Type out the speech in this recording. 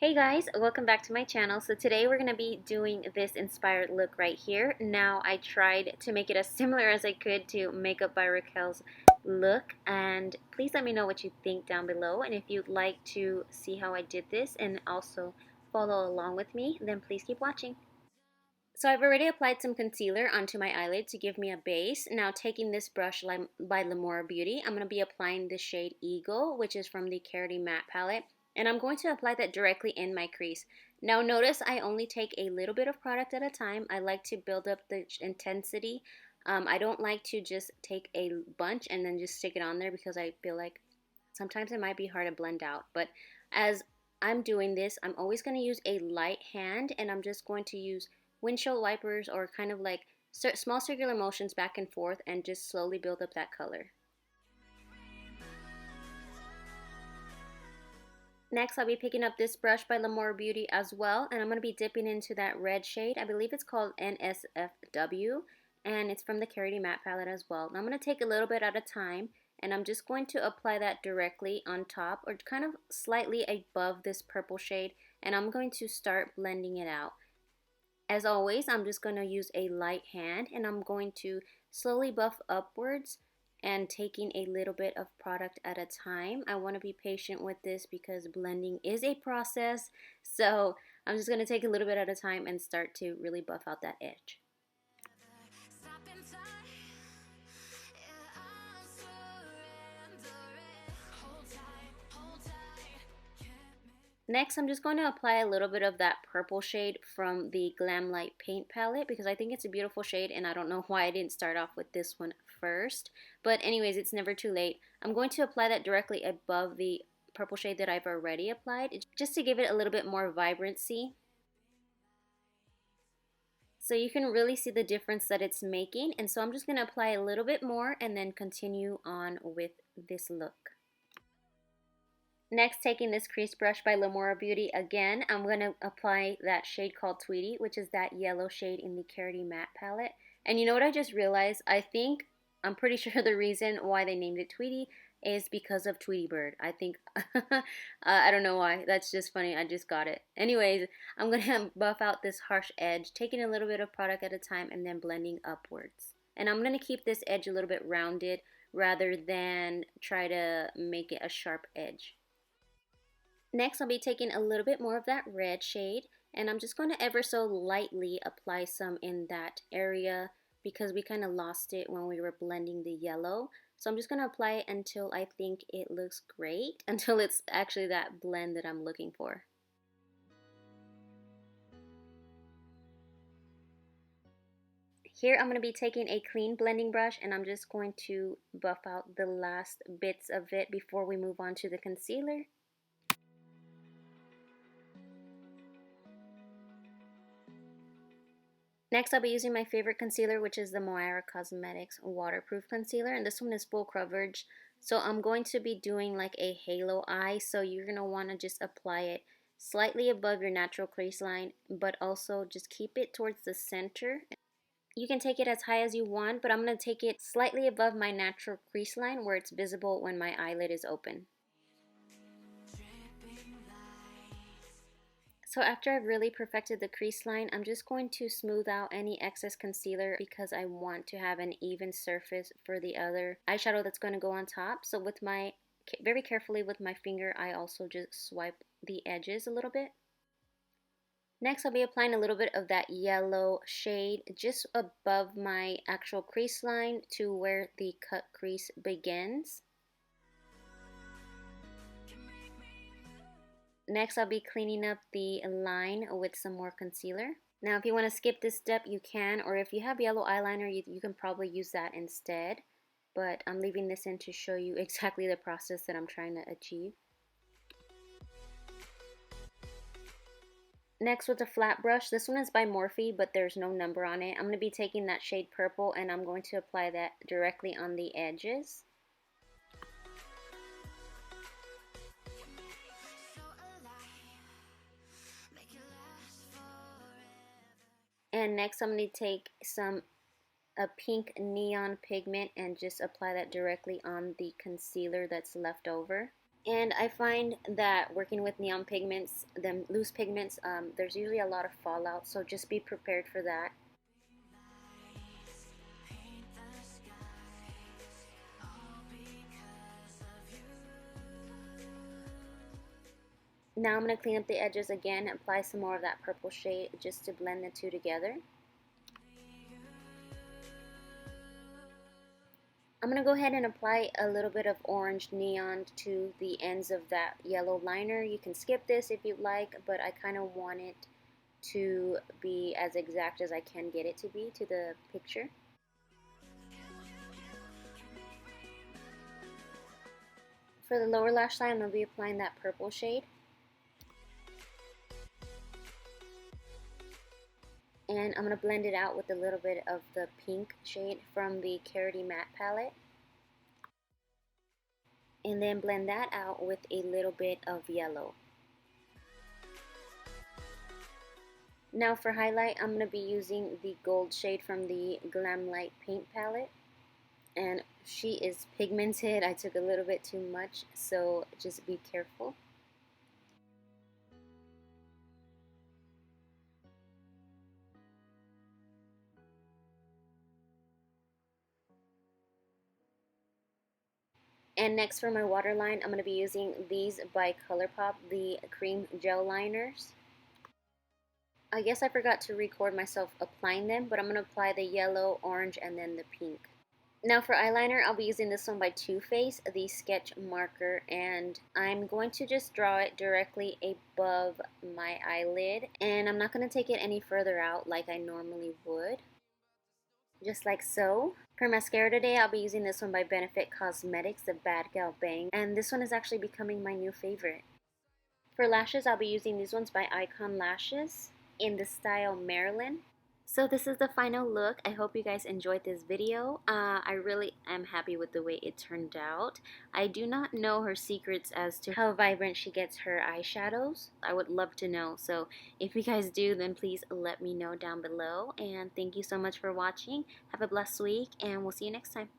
Hey guys, welcome back to my channel. So today we're going to be doing this inspired look right here. Now I tried to make it as similar as I could to Makeup by Riquelle's look, and please let me know what you think down below, and if you'd like to see how I did this and also follow along with me, then please keep watching. So I've already applied some concealer onto my eyelid to give me a base. Now taking this brush by Lamora Beauty, I'm going to be applying the shade Eagle, which is from the Karity matte palette. And I'm going to apply that directly in my crease. Now notice I only take a little bit of product at a time. I like to build up the intensity. I don't like to just take a bunch and then just stick it on there because I feel like sometimes it might be hard to blend out. But as I'm doing this, I'm always going to use a light hand, and I'm just going to use windshield wipers or kind of like small circular motions back and forth and just slowly build up that color. Next, I'll be picking up this brush by Lamora Beauty as well, and I'm going to be dipping into that red shade. I believe it's called NSFW, and it's from the Karity matte palette as well. Now I'm going to take a little bit at a time, and I'm just going to apply that directly on top or kind of slightly above this purple shade, and I'm going to start blending it out. As always, I'm just going to use a light hand, and I'm going to slowly buff upwards and taking a little bit of product at a time. I want to be patient with this because blending is a process, so I'm just going to take a little bit at a time and start to really buff out that edge. Next, I'm just going to apply a little bit of that purple shade from the Glamlite paint palette because I think it's a beautiful shade, and I don't know why I didn't start off with this one first. But anyways, it's never too late. I'm going to apply that directly above the purple shade that I've already applied, just to give it a little bit more vibrancy. So you can really see the difference that it's making. And so I'm just going to apply a little bit more and then continue on with this look. Next, taking this crease brush by Lamora Beauty again, I'm going to apply that shade called Tweety, which is that yellow shade in the Karity matte palette. And you know what I just realized? I'm pretty sure the reason why they named it Tweety is because of Tweety Bird. I think, I don't know why. That's just funny. I just got it. Anyways, I'm going to buff out this harsh edge, taking a little bit of product at a time and then blending upwards. And I'm going to keep this edge a little bit rounded rather than try to make it a sharp edge. Next, I'll be taking a little bit more of that red shade, and I'm just going to ever so lightly apply some in that area because we kind of lost it when we were blending the yellow. So I'm just going to apply it until I think it looks great, until it's actually that blend that I'm looking for. Here I'm going to be taking a clean blending brush, and I'm just going to buff out the last bits of it before we move on to the concealer. Next, I'll be using my favorite concealer, which is the Moira Cosmetics Waterproof Concealer, and this one is full coverage. So I'm going to be doing like a halo eye, so you're going to want to just apply it slightly above your natural crease line, but also just keep it towards the center. You can take it as high as you want, but I'm going to take it slightly above my natural crease line where it's visible when my eyelid is open. So after I've really perfected the crease line, I'm just going to smooth out any excess concealer because I want to have an even surface for the other eyeshadow that's going to go on top. So with very carefully with my finger, I also just swipe the edges a little bit. Next, I'll be applying a little bit of that yellow shade just above my actual crease line to where the cut crease begins. Next, I'll be cleaning up the line with some more concealer. Now, if you want to skip this step, you can, or if you have yellow eyeliner, you can probably use that instead. But I'm leaving this in to show you exactly the process that I'm trying to achieve. Next, with a flat brush, this one is by Morphe, but there's no number on it. I'm going to be taking that shade Purple, and I'm going to apply that directly on the edges. And next I'm going to take a pink neon pigment and just apply that directly on the concealer that's left over. And I find that working with neon pigments, them loose pigments, there's usually a lot of fallout, so just be prepared for that. Now I'm going to clean up the edges again, apply some more of that purple shade just to blend the two together. I'm going to go ahead and apply a little bit of orange neon to the ends of that yellow liner. You can skip this if you'd like, but I kind of want it to be as exact as I can get it to be to the picture. For the lower lash line, I'm going to be applying that purple shade. And I'm going to blend it out with a little bit of the pink shade from the Karity matte palette. And then blend that out with a little bit of yellow. Now for highlight, I'm going to be using the gold shade from the Glamlite paint palette. And she is pigmented. I took a little bit too much, so just be careful. And next for my waterline, I'm going to be using these by ColourPop, the cream gel liners. I guess I forgot to record myself applying them, but I'm going to apply the yellow, orange, and then the pink. Now for eyeliner, I'll be using this one by Too Faced, the sketch marker, and I'm going to just draw it directly above my eyelid, and I'm not going to take it any further out like I normally would. Just like so. For mascara today, I'll be using this one by Benefit Cosmetics, the Bad Gal Bang, and this one is actually becoming my new favorite. For lashes, I'll be using these ones by Icon Lashes in the style Marilyn. So this is the final look. I hope you guys enjoyed this video. I really am happy with the way it turned out. I do not know her secrets as to how vibrant she gets her eyeshadows. I would love to know. So if you guys do, then please let me know down below. And thank you so much for watching. Have a blessed week, and we'll see you next time.